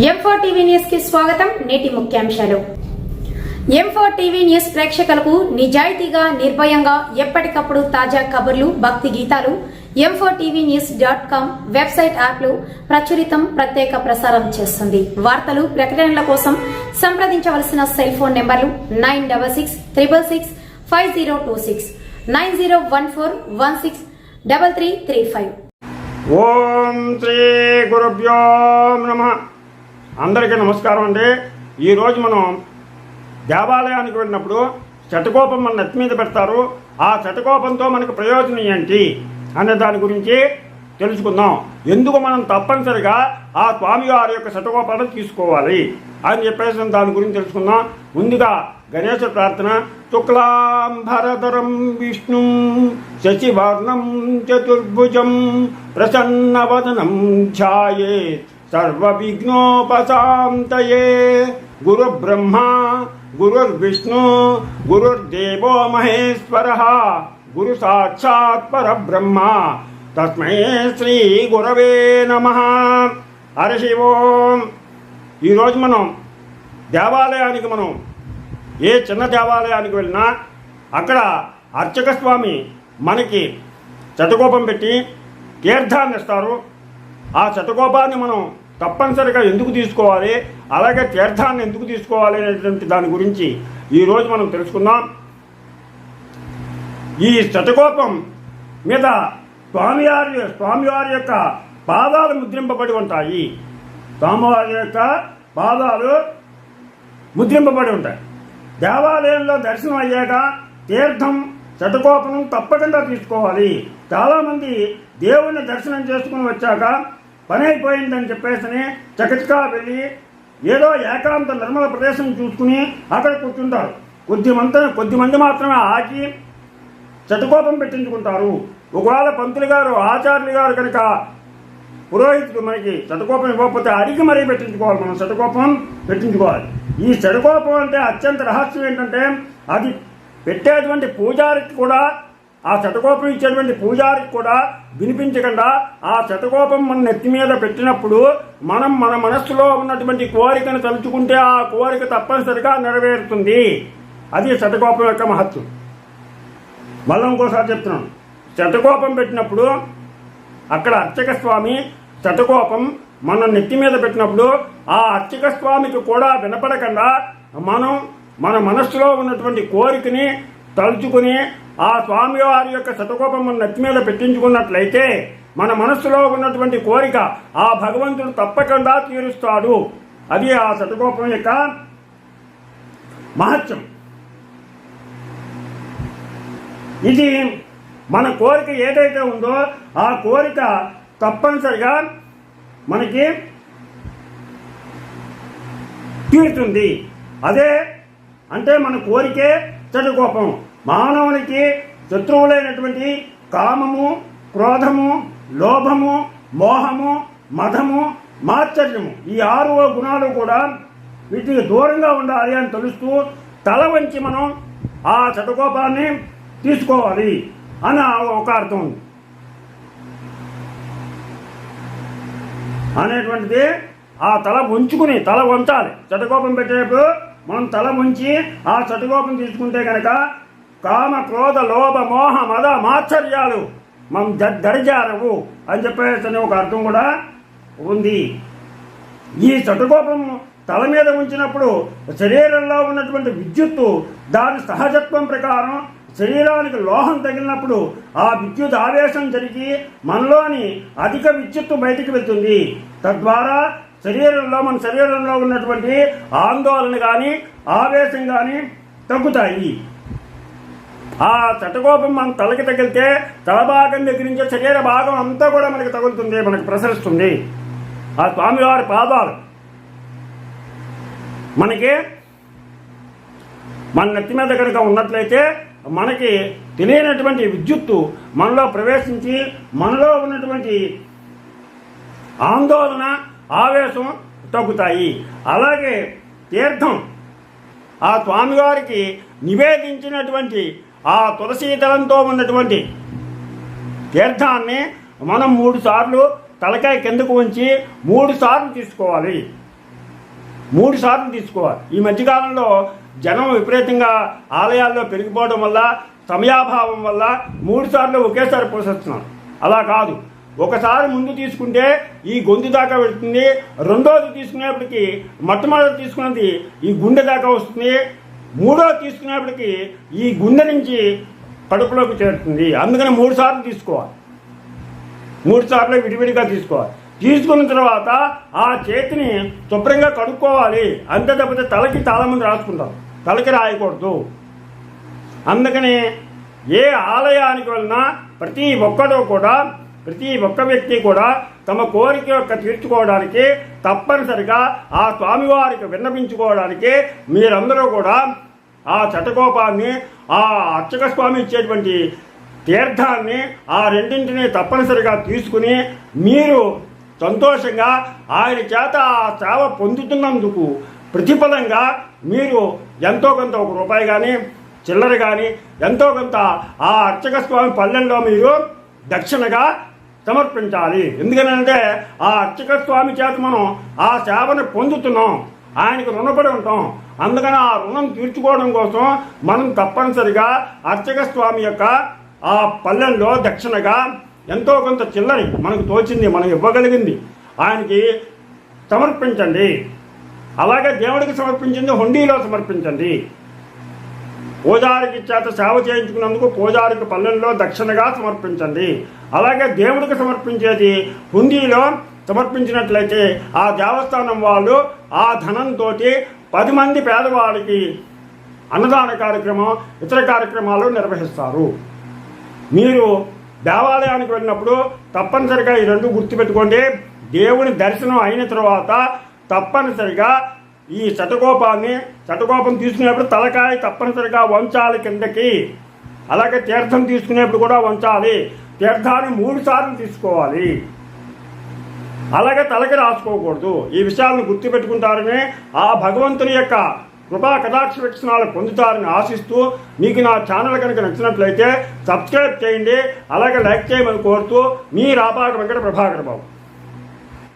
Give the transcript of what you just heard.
M4 TV news కి స్వాగతం. నేటి ముఖ్యాంశాలు. M4 టీవీ న్యూస్ ప్రేక్షకులకు నిజాయితీగా, నిర్భయంగా ఎప్పటికప్పుడు తాజా కబుర్లు, భక్తి గీతాలు m4tvnews.com వెబ్సైట్ యాప్లో ప్రచురితం, ప్రత్యేక ప్రసారం చేస్తుంది. వార్తలు, ప్రకటనల కోసం సంప్రదించవలసిన సెల్ ఫోన్ నెంబర్లు 9666665026 9014163335. ఓం శ్రీ గురుభ్యో నమః. అందరికీ నమస్కారం అండి. ఈరోజు మనం దేవాలయానికి వెళ్ళినప్పుడు శతకోపం మన నెత్తి మీద పెడతారు. ఆ శతకోపంతో మనకు ప్రయోజనం ఏంటి అనే దాని గురించి తెలుసుకుందాం. ఎందుకు మనం తప్పనిసరిగా ఆ స్వామివారి యొక్క శతకోపాలను తీసుకోవాలి అని చెప్పేసి దాని గురించి తెలుసుకుందాం. ముందుగా గణేశ ప్రార్థన. శుక్లాంబరధరం విష్ణు శశివర్ణం చతుర్భుజం ప్రసన్నవదనం ధ్యాయేత్ సర్వవిఘ్నోపశాంతయే. గురు బ్రహ్మ గురుర్విష్ణు గురుర్దేవో మహేశ్వరః గురు సాక్షాత్ పరబ్రహ్మ తస్మై శ్రీ గురవే నమః. హరి ఓం. ఈరోజు మనం దేవాలయానికి ఏ చిన్న దేవాలయానికి వెళ్ళినా అక్కడ అర్చక స్వామి మనకి శతకోపం పెట్టి తీర్థాన్ని ఇస్తారు. ఆ శతకోపాన్ని మనం తప్పనిసరిగా ఎందుకు తీసుకోవాలి, అలాగే తీర్థాన్ని ఎందుకు తీసుకోవాలి అనేటువంటి దాని గురించి ఈరోజు మనం తెలుసుకుందాం. ఈ శతకోపం మీద స్వామివారి యొక్క పాదాలు ముద్రింపబడి ఉంటాయి. స్వామివారి యొక్క పాదాలు ముద్రింపబడి ఉంటాయి. దేవాలయంలో దర్శనం అయ్యాక తీర్థం, శతకోపం తప్పకుండా తీసుకోవాలి. చాలామంది దేవుని దర్శనం చేసుకుని వచ్చాక పని అయిపోయిందని చెప్పేసి చకచకా వెళ్ళి ఏదో ఏకాంత నిర్మల ప్రదేశం చూసుకుని అక్కడ కూర్చుంటారు. కొద్దిమంది మాత్రమే ఆకి శతకోపం పెట్టించుకుంటారు. ఒకవేళ పంతులు గారు, ఆచార్యులు గారు కనుక పురోహితుడు మనకి శతకోపం ఇవ్వకపోతే అడిగి మరీ పెట్టించుకోవాలి. మనం శతకోపం పెట్టించుకోవాలి. ఈ శతకోపం అంటే అత్యంత రహస్యం ఏంటంటే, అది పెట్టేటువంటి పూజారికి కూడా, ఆ శతకోపం ఇచ్చేటువంటి పూజారికి కూడా వినిపించకుండా ఆ శతకోపం మన నెత్తి మీద పెట్టినప్పుడు మనం మన మనస్సులో ఉన్నటువంటి కోరికను తలుచుకుంటే ఆ కోరిక తప్పనిసరిగా నెరవేరుతుంది. అది శతకోపం యొక్క మహత్వం. మళ్ళీ ఇంకోసారి చెప్తున్నాను. శతకోపం పెట్టినప్పుడు అక్కడ అర్చక స్వామి శతకోపం మన నెత్తి మీద పెట్టినప్పుడు ఆ అర్చక స్వామికి కూడా వినపడకుండా మనం మన మనస్సులో ఉన్నటువంటి కోరికని తలుచుకుని ఆ స్వామివారి యొక్క శతకోపం మన నెత్తి మీద పెట్టించుకున్నట్లయితే మన మనస్సులో ఉన్నటువంటి కోరిక ఆ భగవంతుడు తప్పకుండా తీరుస్తాడు. అది ఆ శతకోపం యొక్క మహత్యం. ఇది మన కోరిక ఏదైతే ఉందో ఆ కోరిక తప్పనిసరిగా మనకి తీరుతుంది. అదే అంటే మన కోరికే శతకోపం. మానవునికి శత్రువులైనటువంటి కామము, క్రోధము, లోభము, మోహము, మదము, మాత్సర్యము, ఈ 6 గుణాలు కూడా వీటికి దూరంగా ఉండాలి అని తెలుస్తూ తల వంచి మనం ఆ శతకోపాన్ని తీసుకోవాలి అని ఒక అర్థం ఉంది. అనేటువంటిది ఆ తల వంచుకుని, తల వంచాలి. శతకోపం పెట్టేటప్పుడు మనం తల వంచి ఆ శతకోపం తీసుకుంటే కనుక కామ, క్రోధ, లోభ, మోహ, మద, మాత్సర్యాలు మనం దరిజారవు అని చెప్పేసి ఒక అర్థం కూడా ఉంది. ఈ శతకోపం తల మీద ఉంచినప్పుడు శరీరంలో ఉన్నటువంటి విద్యుత్తు దాని సహజత్వం ప్రకారం శరీరానికి లోహం తగిలినప్పుడు ఆ విద్యుత్ ఆవేశం జరిగి మనలోని అధిక విద్యుత్తు బయటికి వెళ్తుంది. తద్వారా మన శరీరంలో ఉన్నటువంటి ఆందోళన కానీ ఆవేశం కానీ తగ్గుతాయి. ఆ శతకోపం మన తలకి తగిలితే తల భాగం దగ్గర నుంచి శరీర భాగం అంతా కూడా మనకి తగులుతుంది, మనకు ప్రసరిస్తుంది. ఆ స్వామివారి పాదాలు మనకి మన నెత్తి మీద కనుక ఉన్నట్లయితే మనకి తెలియనటువంటి విద్యుత్తు మనలో ప్రవేశించి మనలో ఉన్నటువంటి ఆందోళన, ఆవేశం తగ్గుతాయి. అలాగే తీర్థం, ఆ స్వామివారికి నివేదించినటువంటి ఆ తులసీదళంతో ఉన్నటువంటి తీర్థాన్ని మనం 3 సార్లు తలకాయ కిందకు ఉంచి 3 సార్లు తీసుకోవాలి. 3 సార్లు తీసుకోవాలి. ఈ మధ్యకాలంలో జనం విపరీతంగా ఆలయాల్లో పెరిగిపోవడం వల్ల, సమయాభావం వల్ల 3 సార్లు ఒకేసారి పోసేస్తున్నారు. అలా కాదు, ఒకసారి ముందు తీసుకుంటే ఈ గొంతు దాకా వెళుతుంది, రెండోది తీసుకునేప్పటికి మొట్టమొదటి తీసుకున్నది ఈ గుండె దాకా వస్తుంది, మూడోది తీసుకునేప్పటికి ఈ గుండె నుంచి కడుపులోకి చేరుతుంది. అందుకని 3 సార్లు తీసుకోవాలి. 3 సార్లు విడివిడిగా తీసుకోవాలి. తీసుకున్న తర్వాత ఆ చేతిని శుభ్రంగా కడుక్కోవాలి. అంతే తప్పితే తలకి చాలామంది రాసుకుంటారు, తలకి రాయకూడదు. అందుకని ఏ ఆలయానికి వెళ్ళినా ప్రతి ఒక్క వ్యక్తి కూడా తమ కోరిక తీర్చుకోవడానికి తప్పనిసరిగా ఆ స్వామివారికి విన్నపించుకోవడానికి మీరందరూ కూడా ఆ చటకోపాన్ని, ఆ అర్చక స్వామి ఇచ్చేటువంటి తీర్థాన్ని, ఆ రెండింటిని తప్పనిసరిగా తీసుకుని మీరు సంతోషంగా ఆయన చేత ఆ సేవ పొందుతున్నందుకు ప్రతిఫలంగా మీరు ఎంతో కొంత ₹1 కానీ చిల్లర కానీ ఎంతో కొంత ఆ అర్చక స్వామి పల్లెల్లో మీరు దక్షిణగా సమర్పించాలి. ఎందుకనంటే ఆ అర్చక స్వామి చేత మనం ఆ సేవను పొందుతున్నాం, ఆయనకు రుణపడి ఉంటాం. అందుకని ఆ రుణం తీర్చుకోవడం కోసం మనం తప్పనిసరిగా అర్చక స్వామి యొక్క ఆ పల్లెల్లో దక్షిణగా ఎంతో కొంత చిల్లరి మనకు తోచింది, మనం ఇవ్వగలిగింది ఆయనకి సమర్పించండి. అలాగే దేవుడికి సమర్పించింది హుండీలో సమర్పించండి. పూజారికి చేత సేవ చేయించుకున్నందుకు పూజారికి పల్లెల్లో దక్షిణగా సమర్పించండి. అలాగే దేవుడికి సమర్పించేది హుండీలో సమర్పించినట్లయితే ఆ దేవస్థానం వాళ్ళు ఆ ధనంతో 10 మంది పేదవాళ్ళకి అన్నదాన కార్యక్రమం, ఇతర కార్యక్రమాలు నిర్వహిస్తారు. మీరు దేవాలయానికి వెళ్ళినప్పుడు తప్పనిసరిగా ఈ 2 గుర్తుపెట్టుకోండి. దేవుని దర్శనం అయిన తర్వాత తప్పనిసరిగా ఈ చటకోపం తీసుకునేప్పుడు తలకాయ తప్పనిసరిగా వంచాలి కిందకి. అలాగే తీర్థం తీసుకునేప్పుడు కూడా వంచాలి. తీర్థాన్ని 3 సార్లు తీసుకోవాలి. అలాగే తలకి రాసుకోకూడదు. ఈ విషయాలను గుర్తుపెట్టుకుంటారని, ఆ భగవంతుని యొక్క కృపా కటాక్ష వీక్షణాలు పొందుతారని ఆశిస్తూ, మీకు నా ఛానల్ కనుక నచ్చినట్లయితే సబ్స్క్రైబ్ చేయండి. అలాగే లైక్ చేయమని కోరుతూ మీ రాపాక వెంకట ప్రభాకర్ బాబు.